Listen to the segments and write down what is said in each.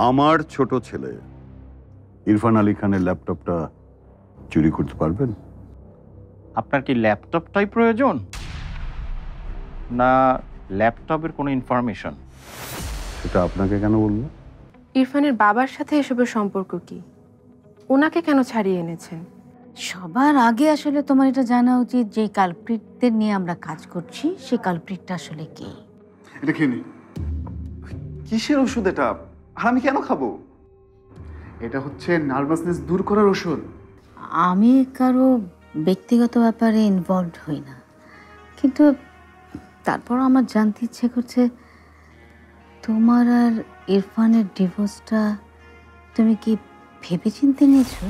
আমার ছোট ছেলে ইরফান আলী খানের ল্যাপটপটা চুরি করতে পারবেন? আপনার কি ল্যাপটপটাই প্রয়োজন, না ল্যাপটপের কোনো ইনফরমেশন? সেটা আপনাকে কেন বলবো? ইরফানের বাবার সাথে এসবের সম্পর্ক কি? ওনাকে কেন ছাড়িয়ে এনেছেন? সবার আগে আসলে তোমার এটা জানা উচিত যে কালপ্রিটদের নিয়ে আমরা কাজ করছি, সেই কালপ্রিটটা আসলে কে। এটা খেয়ে নি। কিসের ওষুধ এটা? আর আমি কেন খাবো? এটা হচ্ছে নার্ভাসনেস দূর করার ওষুধ। আমি কারো ব্যক্তিগত ব্যাপারে ইনভলভড হই না, কিন্তু তারপর আমার জানতে ইচ্ছে করছে তোমার আর ইরফানের ডিভোর্সটা তুমি কি ভেবেচিন্তে নিয়েছো?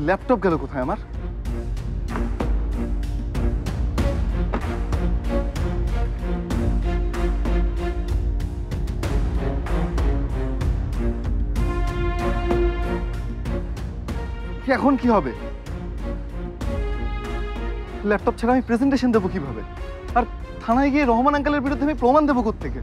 ল্যাপটপ গেল কোথায় আমার? এখন কি হবে? ল্যাপটপ ছাড়া আমি প্রেজেন্টেশন দেবো কিভাবে? আর থানায় গিয়ে রহমান আঙ্কেলের বিরুদ্ধে আমি প্রমাণ দেবো কোত্থেকে?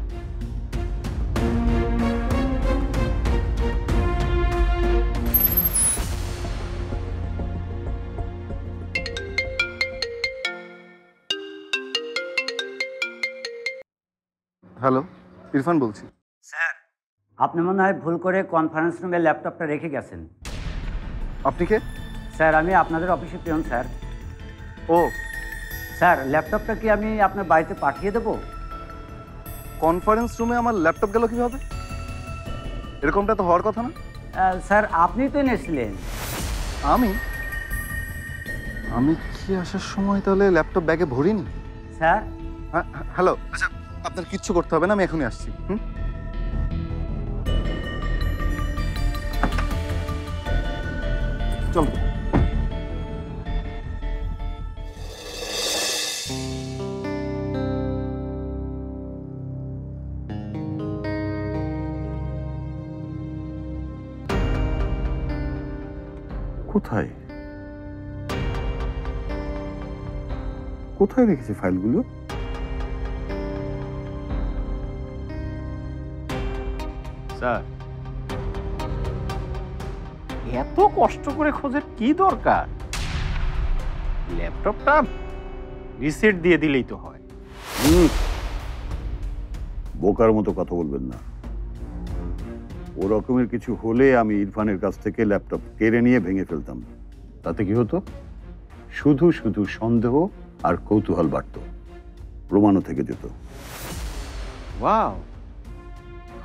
হ্যালো, ইরফান বলছি। স্যার, আপনি মনে হয় ভুল করে কনফারেন্স রুমে ল্যাপটপটা রেখে গেছেন। আপনি কে? স্যার, আমি আপনাদের অফিসে পিয়ন স্যার। ও, স্যার, ল্যাপটপটা কি আমি আপনার বাড়িতে পাঠিয়ে দেবো? কনফারেন্স রুমে আমার ল্যাপটপ গেল কিভাবে? এরকমটা তো হওয়ার কথা না। স্যার, আপনি তো এনেছিলেন। আমি আমি কি আসার সময় তাহলে ল্যাপটপ ব্যাগে ভরিনি? স্যার, হ্যালো, আচ্ছা আপনার কিচ্ছু করতে হবে না, আমি এখনই আসছি। চলো। কোথায় কোথায় রেখেছে ফাইলগুলো? স্যার, এত কষ্ট করে খোঁজের কি দরকার? ল্যাপটপটা রিসেট দিয়ে দিলেই তো হয়। বোকার মতো কথা বলবেন না। ও রকমের কিছু হলে আমি ইরফানের কাছ থেকে ল্যাপটপ কেড়ে নিয়ে ভেঙে ফেলতাম। তাতে কি হতো? শুধু শুধু সন্দেহ আর কৌতূহল বাড়ত, প্রমাণও থেকে যেত। ওয়াও,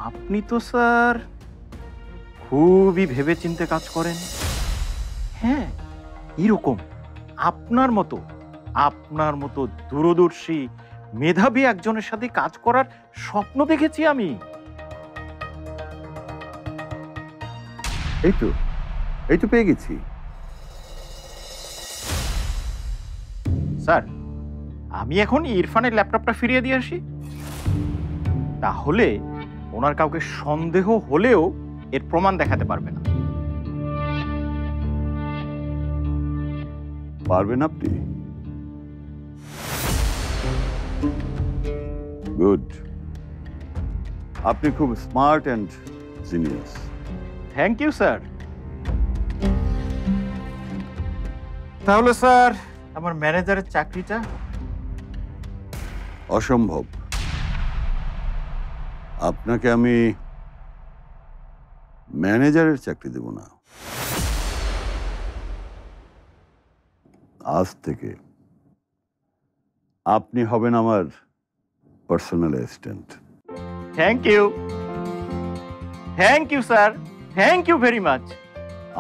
আপনি তো স্যার খুবই ভেবেচিন্তে কাজ করেন। হ্যাঁ, এরকম আপনার মতো দূরদর্শী মেধাবী একজনের সাথে কাজ করার স্বপ্ন দেখেছি আমি। এই তো পেয়ে গেছি। স্যার, আমি এখন ইরফানের ল্যাপটপটা ফিরিয়ে দিয়ে আসি, তাহলে ওনার কাউকে সন্দেহ হলেও এর প্রমাণ দেখাতে পারবে না। পারবেন আপনি? গুড। আপনি খুব smart and genius. Thank you sir. তাহলে স্যার, আমার ম্যানেজারের চাকরিটা? অসম্ভব। আপনাকে আমি ম্যানেজারের চাকরি দেব না। আজ থেকে আপনি হবেন আমার personal assistant. Thank you sir, thank you very much.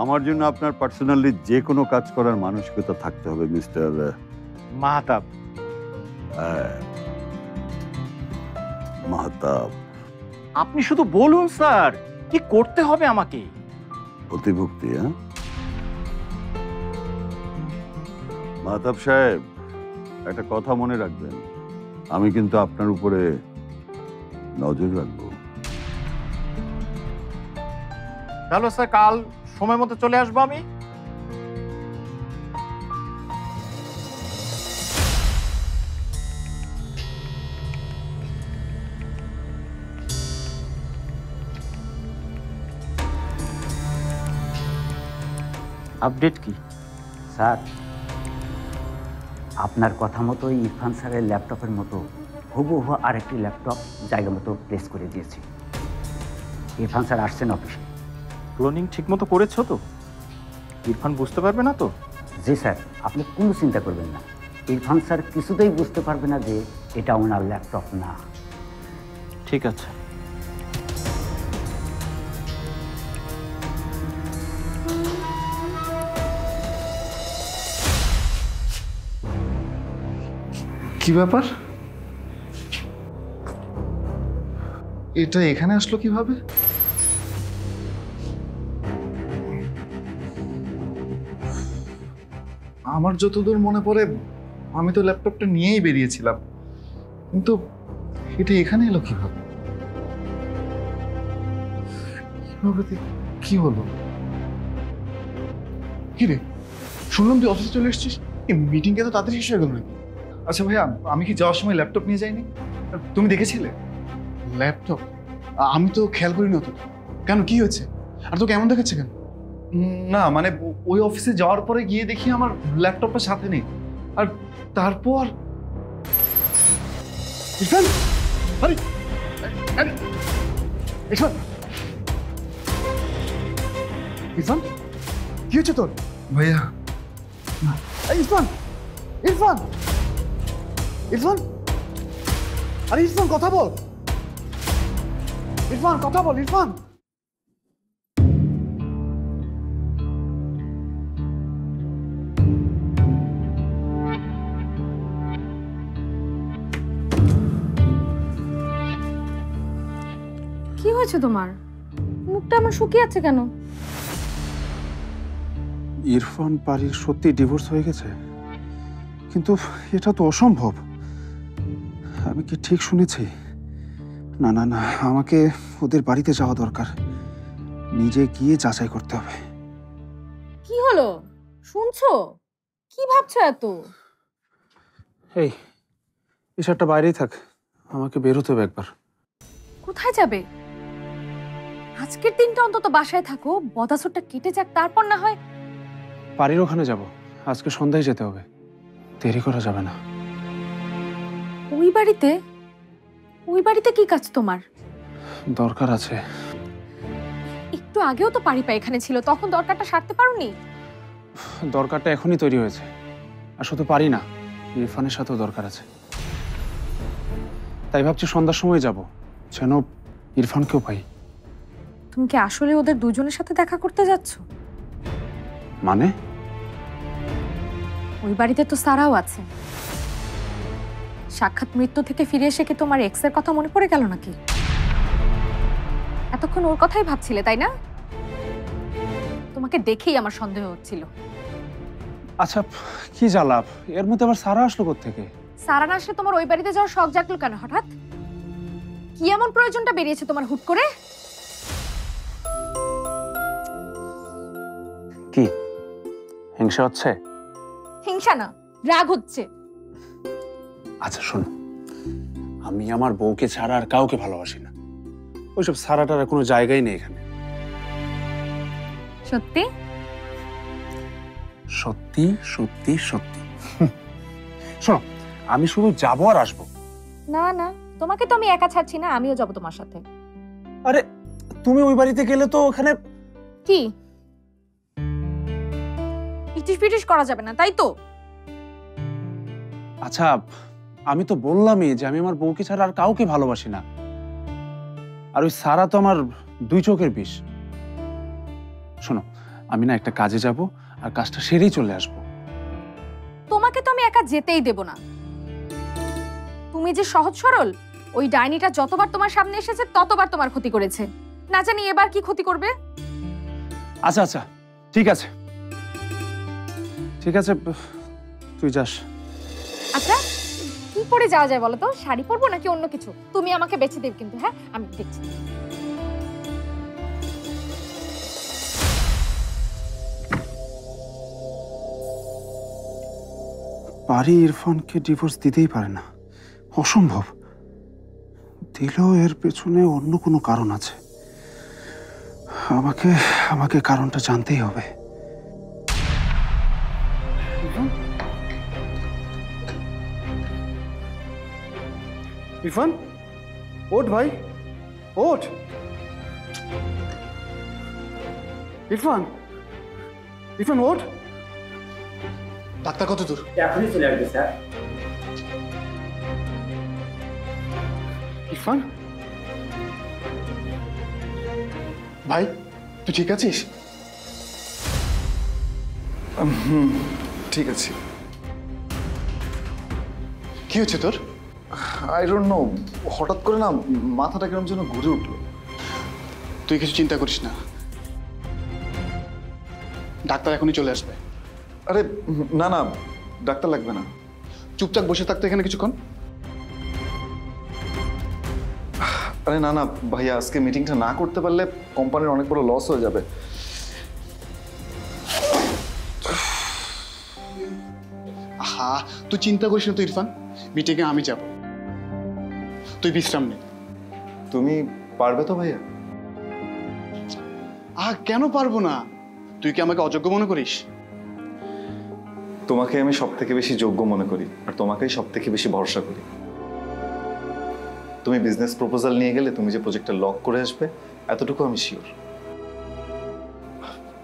আমার জন্য আপনার পার্সোনালি যে কোনো কাজ করার মানসিকতা থাকতে হবে মিস্টার মাহতাব। মাহতাব। আপনি শুধু বলুন স্যার, কি করতে হবে আমাকে। অতিভুক্তি, হ্যাঁ? মাহতাব সাহেব, একটা কথা মনে রাখবেন, আমি কিন্তু আপনার উপরে নজর রাখবো। তাহলে স্যার কাল সময় মতো চলে আসবো আমি। আপডেট কি? স্যার, আপনার কথা মতো ইরফান স্যারের ল্যাপটপের মতো হুবহু আরেকটি ল্যাপটপ জায়গা মতো প্লেস করে দিয়েছি। ইরফান স্যার আসছেন অফিসে। ক্লোনিং ঠিক মতো করেছো তো? ইরফান বুঝতে পারবে না তো? জি স্যার, আপনি কোনো চিন্তা করবেন না। ইরফান স্যার কিছুতেই বুঝতে পারবে না যে এটা ওনার ল্যাপটপ না। ঠিক আছে। কি ব্যাপার? এটা এখানে আসলো কিভাবে? আমার যতদূর মনে পড়ে আমি তো ল্যাপটপটা নিয়েই বেরিয়েছিলাম, কিন্তু এটা এখানে এলো কিভাবে? কি হলো? কি রে, শুনলাম তুই অফিসে চলে এসেছিস। এই মিটিংটা তো তাড়াতাড়ি শেষ হয়ে গেল নাকি? আচ্ছা ভাইয়া, আমি কি যাওয়ার সময় ল্যাপটপ নিয়ে যাইনি? তুমি দেখেছিলে ল্যাপটপ? আমি তো খেয়াল করিনি অতটা। কেন, কি হয়েছে? আর তো কেমন দেখাচ্ছে কেন? না মানে ওই অফিসে যাওয়ার পরে গিয়ে দেখি আমার ল্যাপটপটা সাথে নেই। আর তারপর ইরফান, আরে আরে ইরফান, ইরফান কি হচ্ছে তোর? ভাইয়া ইরফান, ইরফান, ইরফান, আরে ইরফান কথা বল, ইরফান কথা বল, ইরফান। কি হয়েছে তোমার? মুখটা আমার শুকিয়ে আছে কেন? ইরফান পারির সত্যি ডিভোর্স হয়ে গেছে, কিন্তু এটা তো অসম্ভব। আমি কি ঠিক শুনেছি? না না না, আমাকে ওদের বাড়িতে যাওয়া দরকার। নিজে গিয়ে যাচাই করতে হবে। কি হলো? শুনছো? কি ভাবছো এত? এই বিষয়টা বাইরেই থাক, আমাকে বেরোতে হবে একবার। কোথায় যাবে? আজকের দিনটা অন্তত বাসায় থাকো, বদাসুরটা কেটে যাক, তারপর না হয়। বাড়ির ওখানে যাব, আজকে সন্ধ্যায় যেতে হবে, দেরি করা যাবে না। ওই বাড়িতে? ওই বাড়িতে কি কাজ তোমার? দরকার আছে। একটু আগেও তো পারিপা এখানে ছিল, তখন দরকারটা সারতে পারোনি? দরকারটা এখনই তৈরি হয়েছে, আর শুধু পারি না, ইরফানের সাথেও দরকার আছে। তাই ভাবছি সন্ধ্যার সময় যাব, যেন ইরফানকেও পাই। তুমি কি আসলে ওদের দুজনের সাথে দেখা করতে যাচ্ছ? মানে? ওই বাড়িতে তো সারাও আছে। সাক্ষাৎ মৃত্যু থেকে ফিরে এসে কি তোমার এক্স এর কথা মনে পড়ে গেল নাকি? এতক্ষণ ওর কথাই ভাবছিলে, তাই না? তোমাকে দেখেই আমার সন্দেহ হচ্ছিল। আচ্ছা, কি জ্বালাপ, এর মধ্যে আবার সারা আসলো কোত্থেকে? সারা না আসলে তোমার ওই বাড়িতে যাওয়ার শখ জাগলো কেন হঠাৎ? কি এমন প্রয়োজনটা বেরিয়েছে তোমার হুট করে? কি হিংসা হচ্ছে? হিংসা না, রাগ হচ্ছে। আচ্ছা শোনো, আমি আমার বউকে ছাড়া আর কাউকে ভালোবাসি না। ওইসব সারাটার কোনো জায়গাই নেই এখানে। সত্যি? সত্যি সত্যি সত্যি। শোনো, আমি শুধু যাবো আর আসবো। না না, তোমাকে তো আমি একা ছাড়ছি না, আমিও যাব তোমার সাথে। আরে তুমি ওই বাড়িতে গেলে তো ওখানে কি ইটিশ পিটিশ করা যাবে না, তাই তো? আচ্ছা, আমি তো বললামই যে আমি আমার বউকে ছাড়া আর কাউকে ভালোবাসি না। আর ওই সারা তো আমার দুই চোখের বিষ। শোনো, আমি না একটা কাজে যাব, আর কাজটা সেরেই চলে আসবো। তোমাকে তো আমি একা যেতেই দেব না। তুমি যে সহজ সরল ওই ডাইনিটা যতবার তোমার সামনে এসেছে ততবার তোমার ক্ষতি করেছে, না জানি এবার কি ক্ষতি করবে। আচ্ছা আচ্ছা, ঠিক আছে ঠিক আছে, তুই যাস। আচ্ছা কি পরে যাওয়া যায় বলো তো? শাড়ি পরবো নাকি অন্য কিছু? তুমি আমাকে বেছে দেবে কিন্তু, হ্যাঁ আমি দেখছি। পারি ইরফানকে ডিভোর্স দিতেই পারে না, অসম্ভব। দিলেও এর পেছনে অন্য কোনো কারণ আছে। আমাকে আমাকে কারণটা জানতেই হবে। ইরফান, ওঠ ভাই, ওঠ। ইরফান, ইরফান ওঠ। ডাক্তার কত দূর? এখনই চলে আসবে স্যার। ইরফান ভাই, তুই ঠিক আছিস? ঠিক আছে। কি হচ্ছে তোর? আই ডোন্ট নো, হঠাৎ করে না মাথাটা কেমন যেন ঘুরে উঠলো। তুই কিছু চিন্তা করিস না, ডাক্তার এখনই চলে আসবে। আরে না না, ডাক্তার লাগবে না। চুপচাপ বসে থাকতো এখানে কিছুক্ষণ। আরে না না ভাইয়া, আজকে মিটিংটা না করতে পারলে কোম্পানির অনেক বড় লস হয়ে যাবে। আহা, তুই চিন্তা করিস না তো ইরফান, মিটিংয়ে আমি যাব, তুই বিশ্রাম নে। তুমি পারবে তো ভাইয়া? কেন পারবো না? তুই কি আমাকে অযোগ্য মনে করিস? তোমাকে আমি সব থেকে বেশি যোগ্য মনে করি, আর তোমাকেই সব থেকে বেশি ভরসা করি। তুমি বিজনেস প্রপোজাল নিয়ে গেলে তুমি যে প্রজেক্টটা লক করে আসবে, এতটুকু আমি শিওর।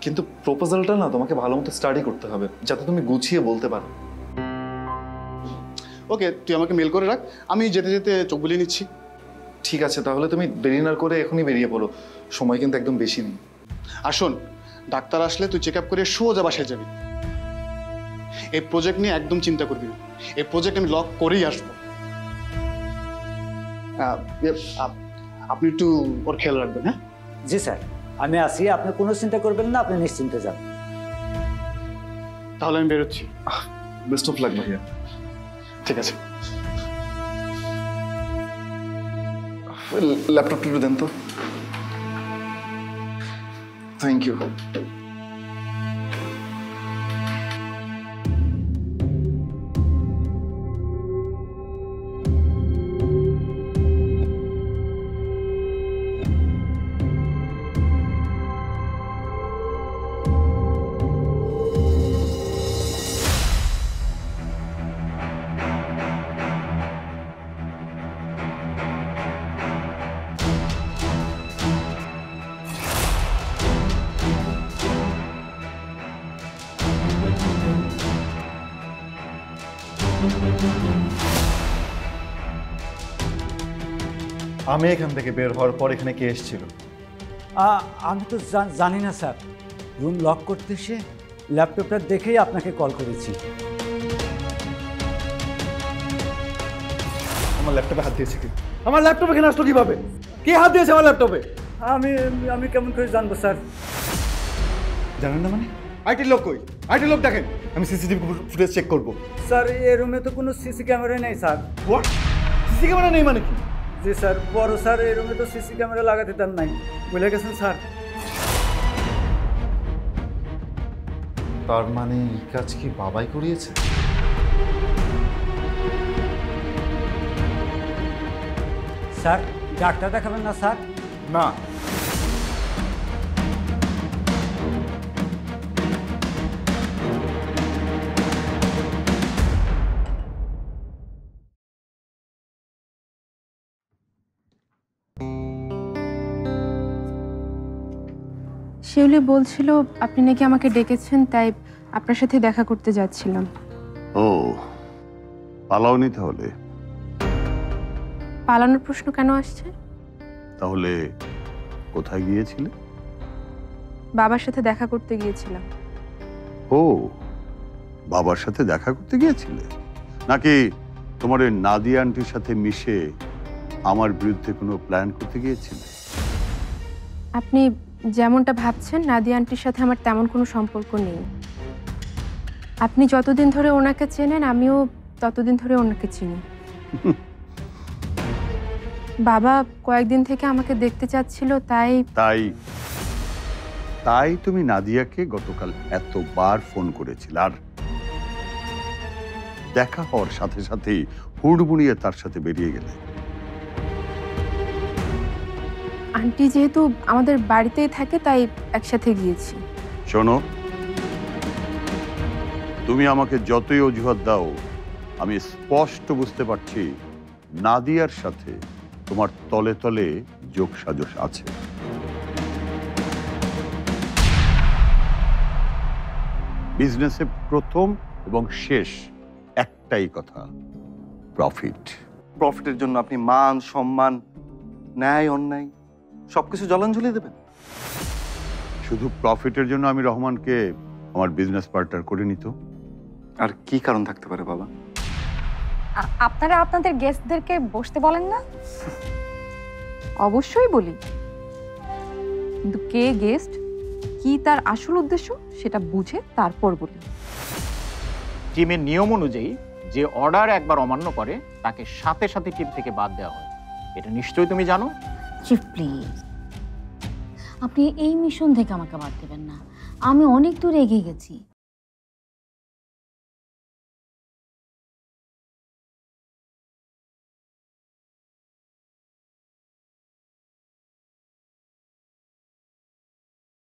কিন্তু প্রপোজালটা না তোমাকে ভালো মতো স্টাডি করতে হবে, যাতে তুমি গুছিয়ে বলতে পারো। ওকে, তুই আমাকে মেল করে রাখ, আমি যেতে যেতে চোখ বুলিয়ে নিচ্ছি। ঠিক আছে, তাহলে তুমি দেরি না করে এখনই বেরিয়ে পড়ো, সময় কিন্তু একদম বেশি নেই। আর শোন, ডাক্তার আসলে তুই চেক আপ করে সোজা বাসায় যাবি। এই প্রজেক্ট নিয়ে একদম চিন্তা করবি না, এই প্রজেক্ট আমি লক করেই আসবো। আপনি একটু ওর খেয়াল রাখবেন। হ্যাঁ জি স্যার, আমি আসি, আপনি কোনো চিন্তা করবেন না, আপনি নিশ্চিন্তে যান। তাহলে আমি বেরোচ্ছি। বেস্ট অফ লাক ভাইয়া। ঠিক আছে। ল্যাপটপটা একটু দেন তো। Thank you. আমি এখান থেকে বের হওয়ার পর এখানে কে এসেছিল? আমি তো জানি না স্যার, রুম লক করতে এসে ল্যাপটপটা দেখেই আপনাকে কল করেছি। আমার ল্যাপটপে হাত দিয়েছে কি? আমার ল্যাপটপ এখানে আসলো কিভাবে? কে হাত দিয়েছে আমার ল্যাপটপে? আমি কেমন করে জানবো স্যার? জানেন না মানে? আইটি লোক কই? আইটি লোক দেখেন, আমি সিসিটিভি ফুটেজ চেক করবো। স্যার এই রুমে তো কোনো সিসি ক্যামেরা নেই স্যার। হোয়াট? সিসি ক্যামেরা নেই মানে কি? জি স্যার, বড় স্যার এই রুমে তো সিসি ক্যামেরা লাগাতে দেন নাই, বুঝে গেছেন স্যার। তার মানে এই কাজ কি বাবাই করিয়েছে? স্যার ডাক্তার দেখাবেন না স্যার? না, শিউলি বলছিল আপনি নাকি আমাকে ডেকেছেন, তাই আপনার সাথে দেখা করতে যাচ্ছিলাম। ও, পালাওনি তাহলে? পালানোর প্রশ্ন কেন আসছে? তাহলে কোথায় গিয়েছিলে? বাবার সাথে দেখা করতে গিয়েছিলাম। ও, বাবার সাথে দেখা করতে গিয়েছিলে? নাকি তোমার ওই নাদিয়া আন্টির সাথে মিশে আমার বিরুদ্ধে কোনো প্ল্যান করতে গিয়েছিলে? আপনি যেমনটা ভাবছেন নাদিয়া আন্টির সাথে আমার তেমন কোনো সম্পর্ক নেই। আপনি যতদিন ধরে ওনাকে চেনেন আমিও ততদিন ধরে ওনাকে চিনি। বাবা কয়েকদিন থেকে আমাকে দেখতে চাচ্ছিল, তাই তাই তাই তুমি নাদিয়াকে গতকাল এতবার ফোন করেছিল, আর দেখা হওয়ার সাথে সাথেই হুড়বুড়িয়ে তার সাথে বেরিয়ে গেলে। আন্টি যেহেতু আমাদের বাড়িতেই থাকে তাই একসাথে গিয়েছি। শোনো, তুমি আমাকে যতই অজুহাত দাও, আমি স্পষ্ট বুঝতে পারছি নাদিয়ার সাথে তোমার তলে তলে যোগ সাজশ আছে। বিজনেসে প্রথম এবং শেষ একটাই কথা, প্রফিট। প্রফিটের জন্য আপনি মান সম্মান ন্যায় অন্যায় সবকিছু জলাঞ্জলি দেবেন? শুধু প্রফিটের জন্য আমি রহমানকে আমার বিজনেস পার্টনার করে নিত? আর কি কারণ থাকতে পারে বাবা? আপনারা আপনাদের গেস্টদেরকে বসতে বলেন না? অবশ্যই বলি, কিন্তু কে গেস্ট, কি তার আসল উদ্দেশ্য সেটা বুঝে তারপর বলি। টিমের নিয়ম অনুযায়ী যে অর্ডার একবার অমান্য করে তাকে সাথে সাথে টিম থেকে বাদ দেওয়া হয়। এটা নিশ্চয়ই তুমি জানো। চিফ প্লিজ, আপনি এই মিশন থেকে আমাকে বাদ দেবেন না। আমি অনেক দূর এগিয়ে গেছি।